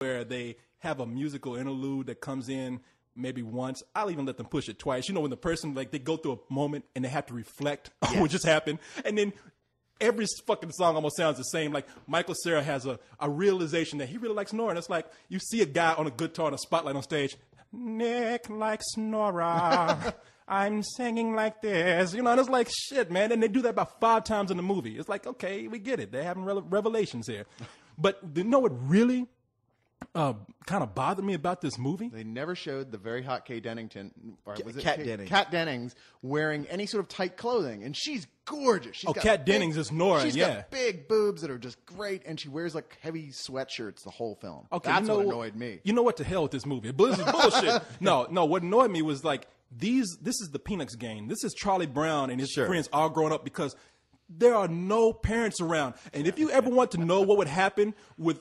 where they have a musical interlude that comes in maybe once. I'll even let them push it twice. You know, when the person, like, they go through a moment and they have to reflect on what just happened. And then every fucking song almost sounds the same. Like, Michael Cera has a realization that he really likes Norah. And it's like, you see a guy on a guitar in a spotlight on stage. Nick likes Norah. I'm singing like this. You know, and it's like, shit, man. And they do that about 5 times in the movie. It's like, okay, we get it. They're having revelations here. But you know what really kind of bothered me about this movie? They never showed the very hot Kay Dennington, or was it Kat Dennings. Kat Dennings wearing any sort of tight clothing, and she's gorgeous. She's got Kat Dennings is Norah. She's got big boobs that are just great, and she wears like heavy sweatshirts the whole film. Okay, that's what annoyed me. You know what? To hell with this movie. This is bullshit. No. What annoyed me was like this is the Peanuts gang. This is Charlie Brown and his friends all growing up because there are no parents around. And if you ever want to know what would happen with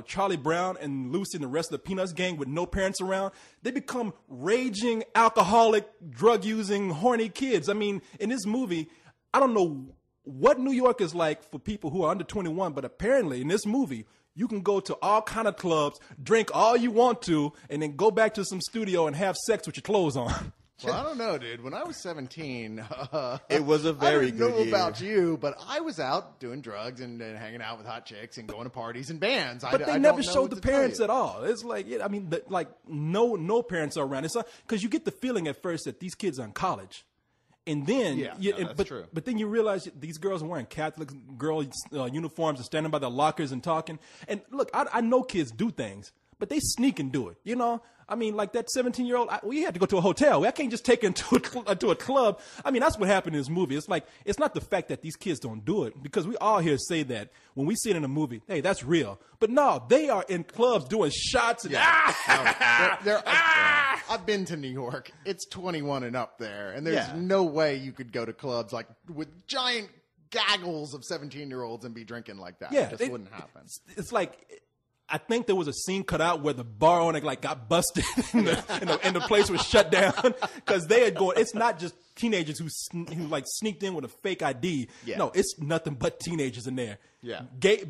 Charlie Brown and Lucy and the rest of the Peanuts gang with no parents around, they become raging, alcoholic, drug-using, horny kids. I mean, in this movie, I don't know what New York is like for people who are under 21, but apparently in this movie, you can go to all kind of clubs, drink all you want to, and then go back to some studio and have sex with your clothes on. Well, I don't know, dude. When I was 17, it was a very good year. I don't know about you, but I was out doing drugs and hanging out with hot chicks and going to parties and bands. But they never showed the parents at all. It's like, I mean, like no parents are around. It's because you get the feeling at first that these kids are in college. And then, that's true. But then you realize these girls are wearing Catholic girl uniforms and standing by their lockers and talking. And look, I know kids do things, but they sneak and do it. You know, I mean, like that 17-year-old, we had to go to a hotel. I can't just take her into a club. I mean, that's what happened in this movie. It's like, it's not the fact that these kids don't do it, because we all here say that when we see it in a movie, hey, that's real. But no, they are in clubs doing shots. And I've been to New York. It's 21 and up there, and there's no way you could go to clubs like with giant gaggles of 17-year-olds and be drinking like that. Yeah, it just wouldn't happen. It's like, I think there was a scene cut out where the bar owner like got busted and the place was shut down because they had gone. It's not just teenagers who like sneaked in with a fake ID. Yeah. No, it's nothing but teenagers in there. Yeah,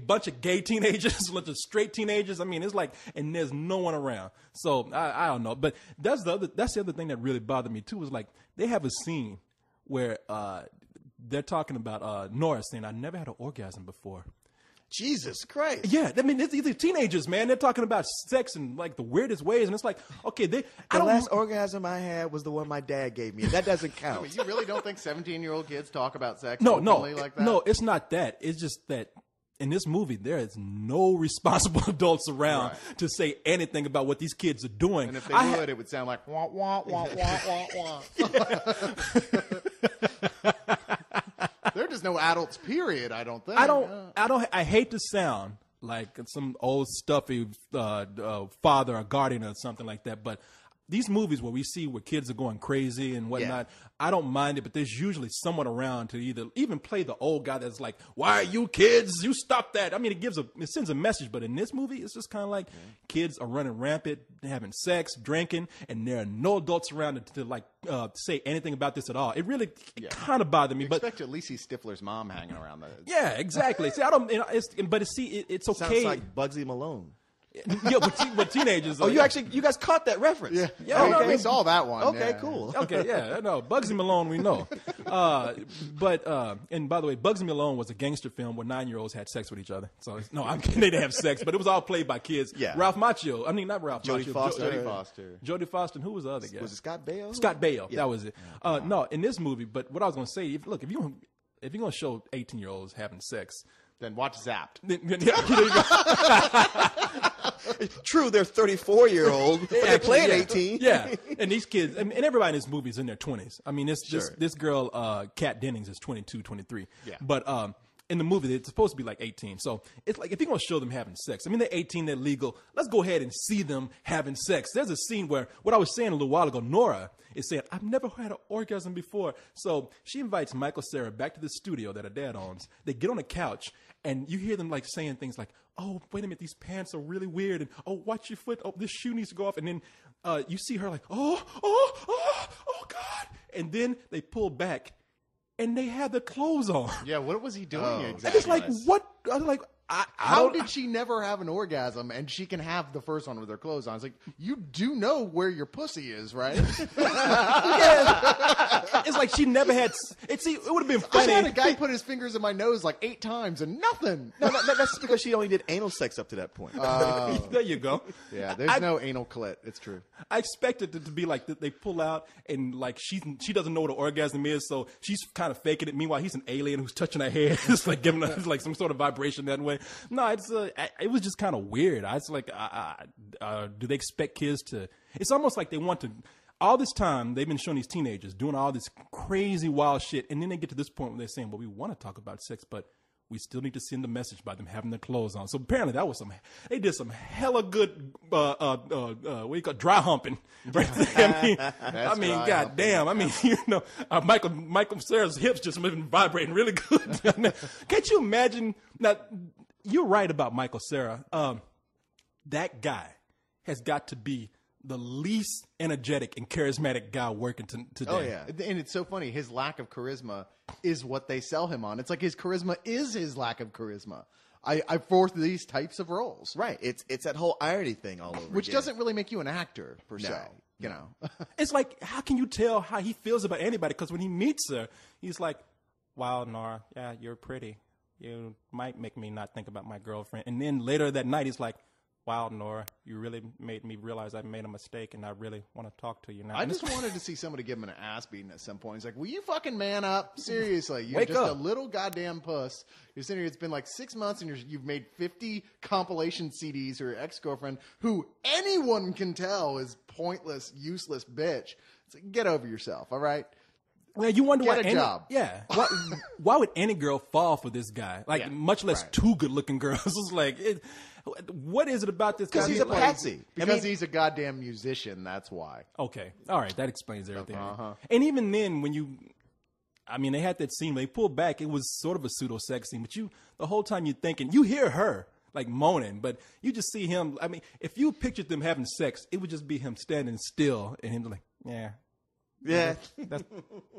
bunch of gay teenagers, a bunch of straight teenagers. I mean, it's like, and there's no one around. So I don't know, but that's the other thing that really bothered me too. Was like they have a scene where they're talking about Norah saying, "I never had an orgasm before." Jesus Christ. Yeah, I mean, these are teenagers, man. They're talking about sex in like the weirdest ways, and it's like, okay, the last orgasm I had was the one my dad gave me. That doesn't count. I mean, you really don't think 17-year-old kids talk about sex no, like that? No, it's not that. It's just that in this movie, there is no responsible adults around to say anything about what these kids are doing. And if they would, it would sound like wah wah wah wah wah wah. There is no adults, period. I don't think. I hate to sound like some old stuffy father or guardian or something like that, but these movies where we see where kids are going crazy and whatnot, I don't mind it, but there's usually someone around to even play the old guy that's like, "Why are you kids? You stop that!" I mean, it sends a message, but in this movie, it's just kind of like kids are running rampant, having sex, drinking, and there are no adults around to like say anything about this at all. It really kind of bothered me. You expect at least see Stifler's mom hanging around. Yeah, exactly. See, I don't. It's okay. Sounds like Bugsy Malone. Yeah, but teenagers. Oh, you guys caught that reference. Yeah, we saw that one. Okay, cool. Okay, yeah, no, Bugsy Malone, we know. And by the way, Bugsy Malone was a gangster film where 9-year-olds had sex with each other. So no, I'm kidding, they didn't have sex, but it was all played by kids. Yeah. Ralph Macchio. I mean, not Ralph Jodie Macchio. Foster. Jodie Foster. And who was the other guy? Was it Scott Baio? Scott Baio. Yeah. That was it. No, in this movie. But what I was going to say, if you're going to show 18-year-olds having sex, then watch Zapped. True, they're 34-year-old, but they're playing 18. Yeah, and these kids, and everybody in this movie is in their 20s. I mean, this girl, Kat Dennings, is 22, 23. Yeah. But in the movie, it's supposed to be like 18. So it's like, if you're going to show them having sex, I mean, they're 18, they're legal. Let's go ahead and see them having sex. There's a scene where, what I was saying a little while ago, Norah is saying, "I've never had an orgasm before." So she invites Michael Cera back to the studio that her dad owns. They get on a couch, and you hear them like saying things like, "Oh, wait a minute, these pants are really weird," and "Oh, watch your foot. Oh, this shoe needs to go off." And then you see her like, "Oh, God." And then they pull back, and they have the clothes on. Yeah, what was he doing exactly? And it's like, what? I was like, How did she never have an orgasm and she can have the first one with her clothes on? It's like, you do know where your pussy is, right? Yeah. It's like she never had. It would have been funny. I had a guy put his fingers in my nose like 8 times and nothing. No, that's because she only did anal sex up to that point. There you go. Yeah, there's no anal clit. It's true. I expected it to be like they pull out and like she doesn't know what an orgasm is, so she's kind of faking it. Meanwhile, he's an alien who's touching her hair. It's like giving her like some sort of vibration that way. No, it was just kind of weird. I was like, do they expect kids to? It's almost like they want to. All this time, they've been showing these teenagers doing all this crazy, wild shit, and then they get to this point where they're saying, well, we want to talk about sex, but we still need to send the message by them having their clothes on. So apparently they did some hella good, what do you call it, dry humping. Right there. I mean, goddamn. I mean, Michael Cera's hips just been vibrating really good. Can't you imagine? Now, you're right about Michael Cera. That guy has got to be the least energetic and charismatic guy working today. Oh, yeah. And it's so funny. His lack of charisma is what they sell him on. It's like his charisma is his lack of charisma. I for these types of roles. Right. It's that whole irony thing all over Which again. doesn't really make you an actor, per se. You know. It's like, how can you tell how he feels about anybody? Because when he meets her, he's like, wow, Norah, yeah, you're pretty. You might make me not think about my girlfriend. And then later that night, he's like, wow, Norah, you really made me realize I made a mistake, and I really want to talk to you now. I just wanted to see somebody give him an ass beating at some point. He's like, will you fucking man up? Seriously. You're Wake just up. a little goddamn puss. You're sitting here, it's been like 6 months, and you've made 50 compilation CDs for your ex-girlfriend, who anyone can tell is pointless, useless bitch. It's like, get over yourself, all right? Well, you wonder Get a job. Yeah. Why would any girl fall for this guy? Like, much less two good-looking girls. It's like, what is it about this guy? Because he's a patsy. Because he's a goddamn musician, that's why. Okay. All right. That explains everything. And even then, they had that scene where they pulled back. It was sort of a pseudo-sex scene, but the whole time you're thinking, you hear her like moaning, but you just see him. I mean, if you pictured them having sex, it would just be him standing still and him like, yeah. Yeah.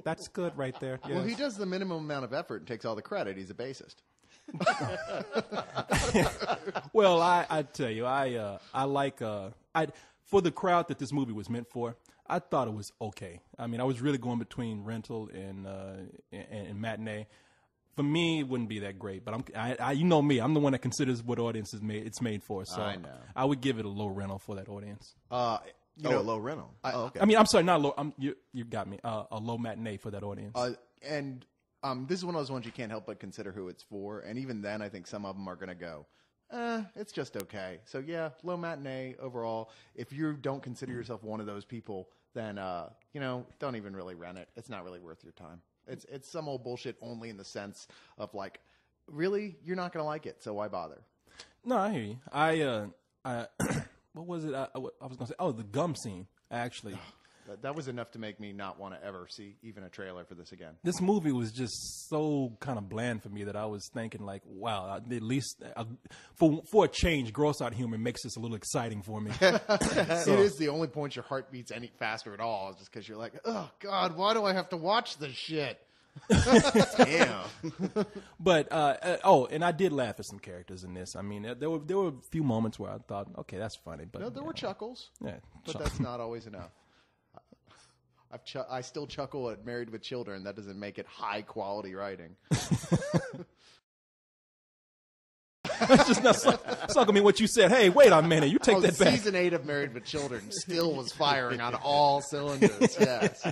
That's good right there. Yes. Well, he does the minimum amount of effort and takes all the credit. He's a bassist. Well, I tell you, I like for the crowd that this movie was meant for, I thought it was okay. I mean, I was really going between rental and matinee. For me, it wouldn't be that great, but you know me, I'm the one that considers what audience it's made for. So I know. I would give it a low rental for that audience. a low rental. Okay. I mean, I'm sorry, not low. You got me. A low matinee for that audience. And this is one of those ones you can't help but consider who it's for. And even then, I think some of them are going to go, it's just okay. So, yeah, low matinee overall. If you don't consider yourself one of those people, then, don't even really rent it. It's not really worth your time. It's some old bullshit only in the sense of, like, really, you're not going to like it, so why bother? No, I hear you. What was it? I was going to say, the gum scene, actually. That was enough to make me not want to ever see even a trailer for this again. This movie was just so kind of bland for me that I was thinking, like, wow, at least for a change, gross out humor makes this a little exciting for me. It is the only point your heart beats any faster at all, just because you're like, oh, God, why do I have to watch this shit? Damn. But and I did laugh at some characters in this. I mean, there were a few moments where I thought, okay, that's funny. But no, there were chuckles. Yeah, but that's not always enough. I still chuckle at Married with Children. That doesn't make it high quality writing. That's just not suck me what you said. Hey, wait a minute. You take that back. Season 8 of Married with Children still was firing on all cylinders. Yes.